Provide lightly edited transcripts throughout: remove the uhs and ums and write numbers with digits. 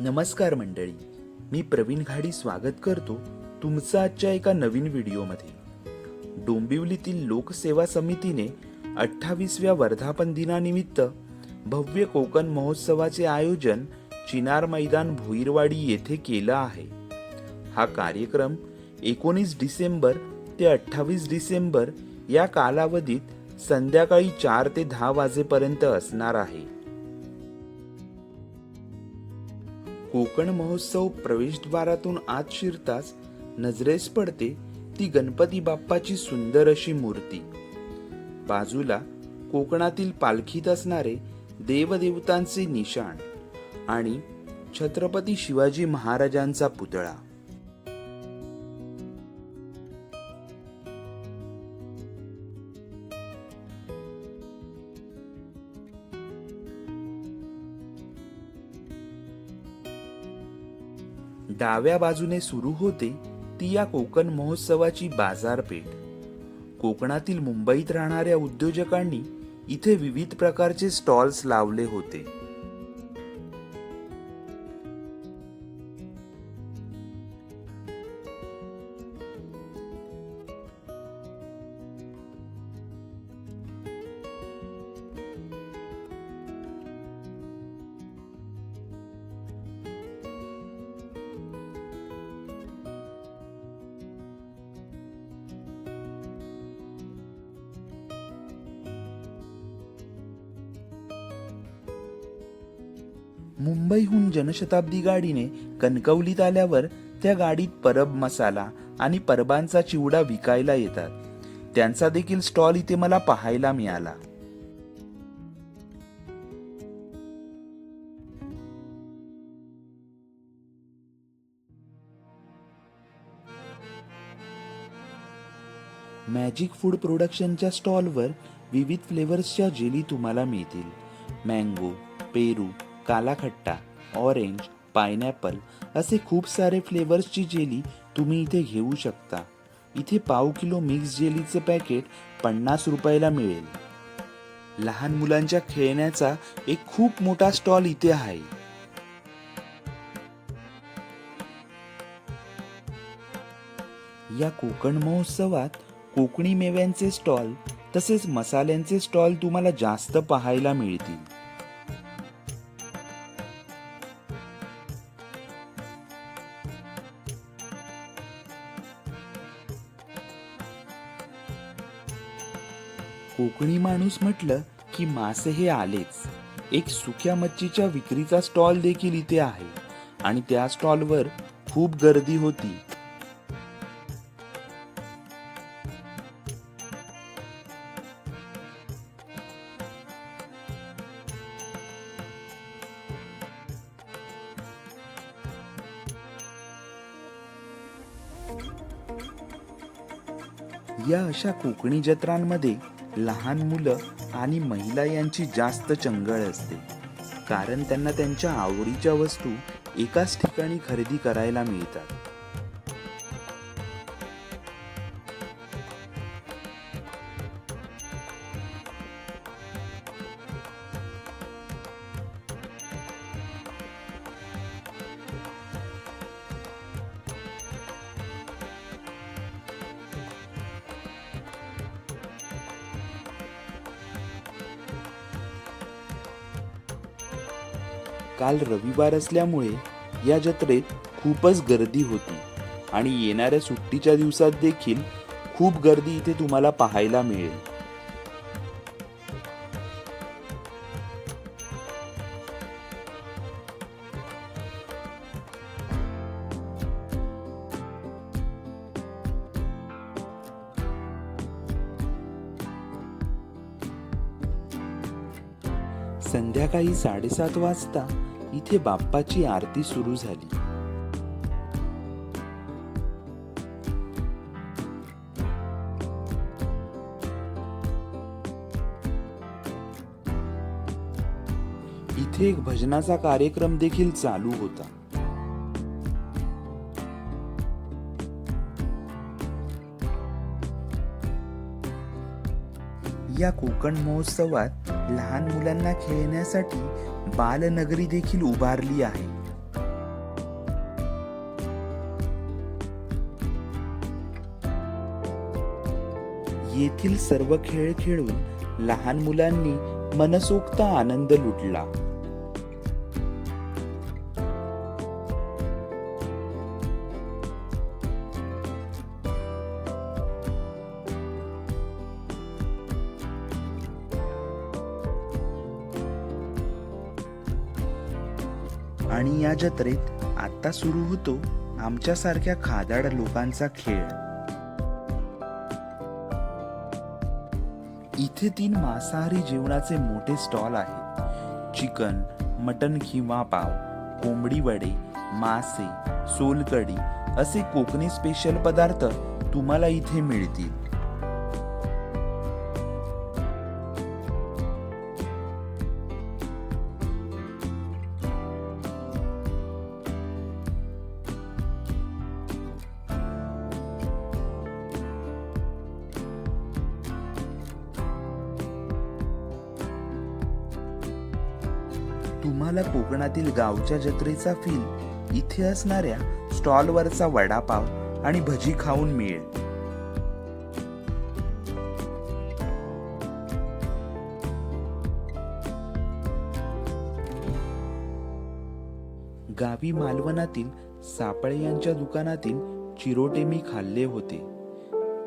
नमस्कार मंडळी, मी प्रवीण घाडी स्वागत करतो तुमचं आजच्या एका नवीन व्हिडिओमध्ये. डोंबिवलीतील लोकसेवा समितीने 28व्या वर्धापन दिनानिमित्त भव्य कोकण महोत्सवाचे आयोजन चिनार मैदान भोईरवाडी येथे केलं आहे. हा कार्यक्रम 19 डिसेंबर ते 28 डिसेंबर या कालावधीत संध्याकाळी 4 ते 10 वाजेपर्यंत असणार आहे. कोकण महोत्सव प्रवेशद्वारातून आत शिरताच नजरेस पडते ती गणपती बाप्पाची सुंदर अशी मूर्ती. बाजूला कोकणातील पालखीत असणारे देवदेवतांचे निशाण आणि छत्रपती शिवाजी महाराजांचा पुतळा. डाव्या बाजूने सुरू होते ती या कोकण महोत्सवाची बाजारपेठ. कोकणातील मुंबईत राहणाऱ्या उद्योजकांनी इथे विविध प्रकारचे स्टॉल्स लावले होते. मुंबईहून जनशताब्दी गाडीने कणकवलीत आल्यावर त्या गाडीत परब मसाला आणि परबांचा चिवडा विकायला येतात. त्यांचा देखील स्टॉल इथे मला पाहायला मिळाला. मॅजिक फूड प्रोडक्शनच्या स्टॉलवर विविध फ्लेवर्सच्या जेली तुम्हाला मिळतील. मँगो, पेरू, काला खट्टा, ऑरेंज, पायनॅपल असे खूप सारे फ्लेवर्सची जेली तुम्ही इथे घेऊ शकता. इथे पाव किलो मिक्स जेलीचे पॅकेट 50 रुपयाला मिळेल. लहान मुलांच्या खेळण्याचा एक खूप मोठा स्टॉल इथे आहे. या कोकण महोत्सवात कोकणी मेव्यांचे स्टॉल तसेच मसाल्यांचे स्टॉल तुम्हाला जास्त पाहायला मिळतील. कोकणी माणूस म्हटलं की मासे हे आलेच. एक सुक्या मच्छीच्या विक्रीचा स्टॉल देखील इथे आहे आणि त्या स्टॉलवर खूप गर्दी होती. या अशा कोकणी जत्रांमध्ये लहान मुलं आणि महिला यांची जास्त चंगळ असते, कारण त्यांना त्यांच्या आवडीच्या वस्तू एकाच ठिकाणी खरेदी करायला मिळतात. काल रविवार असल्यामुळे या जत्रेत खूपच गर्दी होती आणि येणाऱ्या सुट्टीच्या दिवसात देखील खूप गर्दी इथे तुम्हाला पाहायला मिळेल. संध्याकाळी 7:30 वाजता इथे बाप्पाची आरती सुरू झाली. इथे एक भजनाचा कार्यक्रम देखील चालू होता. या कोकण महोत्सवात लहान मुलांना खेळण्यासाठी बालनगरी देखील उभारली आहे. येथील सर्व खेळ खेळून लहान मुलांनी मनसोक्त आनंद लुटला. आणि या जत्रेत आता सुरू होतो आमच्यासारख्या खादाड लोकांचा खेळ. इथे 3 मांसाहारी जेवणाचे मोठे स्टॉल आहेत. चिकन, मटन किंवा पाव, कोंबडी वडे, मासे, सोलकढी असे कोकणी स्पेशल पदार्थ तुम्हाला इथे मिळतील. तुम्हाला कोकणातील गावच्या जत्रेचा फील इथे असणाऱ्या स्टॉलवरचा वडापाव आणि भजी खाऊन मिळेल. गावी मालवणातील सापळे यांच्या दुकानातील चिरोटे मी खाल्ले होते.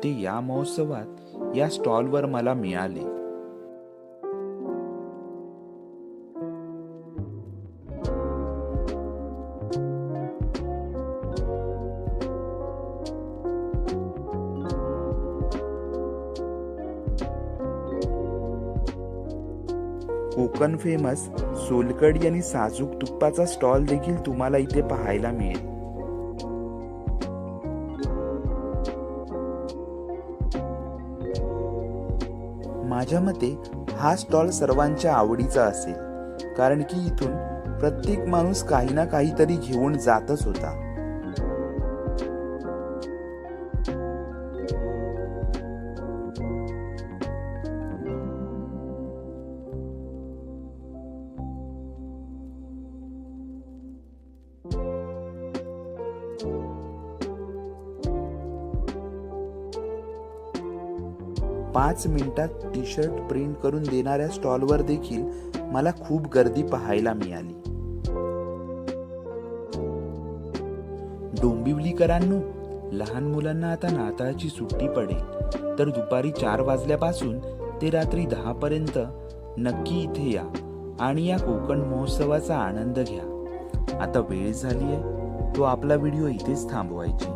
ते या महोत्सवात या स्टॉलवर मला मिळाले. कोकण फेमस सोलकढी आणि साजूक तुपाचा स्टॉल देखील तुम्हाला इथे पाहायला मिळेल. माझ्या मते हा स्टॉल सर्वांच्या आवडीचा असेल, कारण की इथून प्रत्येक माणूस काही ना काहीतरी घेऊन जातच होता. पाच मिनिटात टी शर्ट प्रिंट करून देणाऱ्या स्टॉलवर देखील मला खूप गर्दी पाहायला मिळाली. डोंबिवलीकरांनो, लहान मुलांना आता नाताळची सुट्टी पडेल, तर दुपारी 4 वाजल्यापासून ते रात्री 10 पर्यंत नक्की इथे या आणि या कोकण महोत्सवाचा आनंद घ्या. आता वेळ झाली आहे तो आपला व्हिडिओ इथेच थांबवायची.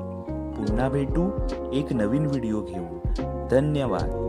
पुन्हा भेटू एक नवीन व्हिडिओ घेऊन. धन्यवाद.